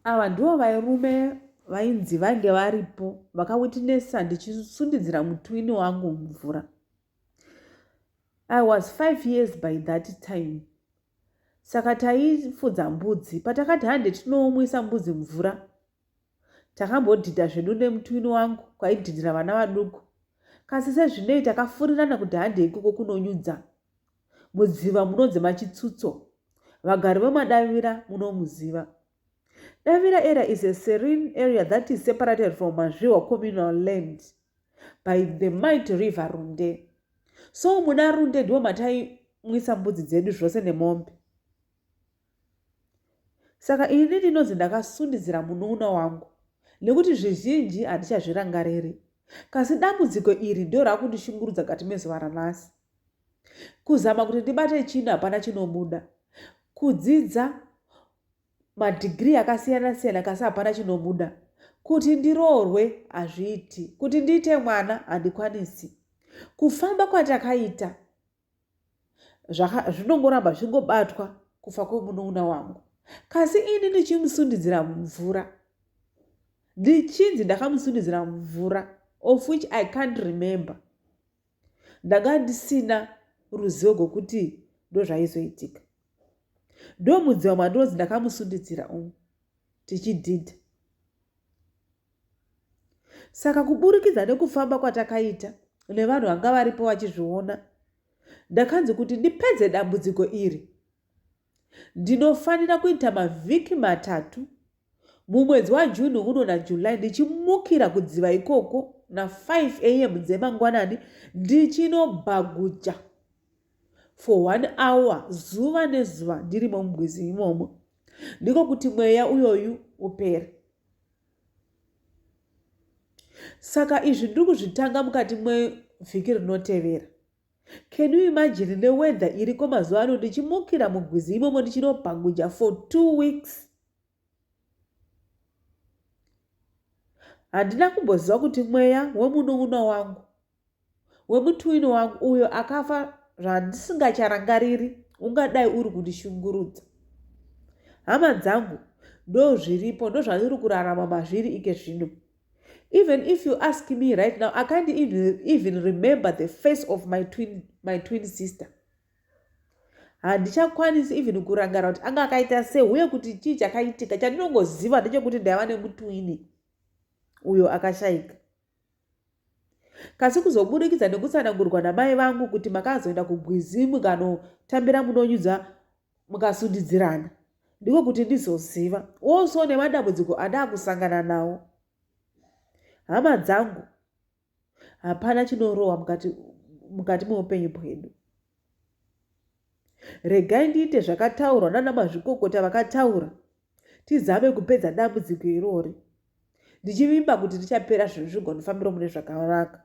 Ava ndivo vairume vainzi vange varipo vakawitnessa ndichisundidzira mutwini wangu mumvura. I was 5 years by that time. Saka taifudza mbudzi. Patakati hande tinoomwisa mbudzi mvura, takambodhidha zvedu nemutwini wangu kwaidhidhira vana vaduku. Kasi sezvinei takafurirana kuti hande ikoko kunonyudza. Mudziva munonzi machitsutso. Vagari vemadavira munomuziva. Davira area is a serene area that is separated from Mazviwa communal land by the mighty river Runde. So muna Runde ndiwo mataimwisa mbudzi dzedu zvose nemombe. Saka ini ndinonzi ndakasundidzira munun'una wangu nekuti zvizhinji handichazvirangariri. Kasi dambudziko iri ndio rakundishungurudza kati mezuva ranhasi. Kuzama kuti ndibate chino hapana chinobuda. Kudzidza madhigiri akasiyana siyana kasi hapana chinobuda. Kuti ndiroorwe hazviiti. Kuti ndiite mwana handikwanisi. Kufamba kwatakaita zvinongoramba zvingobatwa kufa kwemunun'una wangu. Kasi ini ndichimusundidzira mumvura. Ndichinzi ndakamusundidzira mumvura, of which I can't remember. Ndanga ndisina ruzivo rwokuti ndozvaizoitika. Ndo mudziva mandinonzi ndakamusundidzira tichidhidha. Saka kuburikidza nekufamba kwatakaita nevanhu vanga varipo vachizviona, ndakanzi kuti ndipedze dambudziko iri ndinofanira kuita mavhiki 3 mumwedzi waJuni uno naJulayi ndichimukira kudziva ikoko na5 am dzemangwanani ndichinobhagucha for 1 hour zuva nezuva ndirimo mugwizi imomo, ndiko kuti mweya uyoyu upere. Saka izvi ndiri kuzvitanga mukati mwevhiki rinotevera. Can you imagine the weather iriko mazuva ano ndichimukira mugwizi imomo ndichinobhagucha for 2 weeks? Handina kumboziva kuti mweya wemunun'una wangu, wemutwini wangu uyo akafa zvandisingacharangariri ungadai uri kundishungurudza. Hama dzangu, ndo zviripo, ndo zvandiri kurarama mazviri ike zvino. Even if you ask me right now, I can't even remember the face of my twin sister. Handichakwanisi even kurangara kuti anga akaita sei uye kuti chii chakaitika. Chandinongoziva ndechekuti ndaiva nemutwini uyo akashayika. Kasi kuzoburikidza nekutsanangurwa namai vangu kuti makazoenda kugwizi mukanotambira munonyudza mukasundidzirana, ndiko kuti ndizoziva also nemadambudziko andaakusangana nawo. Hama dzangu, hapana chinorohwa mukati meupenyu hwedu. Regai ndiite zvakataurwa nana mazvikokota vakataura, tizame kupedza dambudziko irori. Ndichivimba kuti ndichapera zvinhu zvigondifambira mune zvakanaka.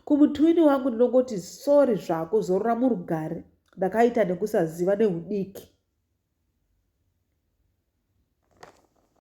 Kumutwini wangu ndinongoti sori zvako, zorora murugare. Ndakaita nekusaziva neudiki.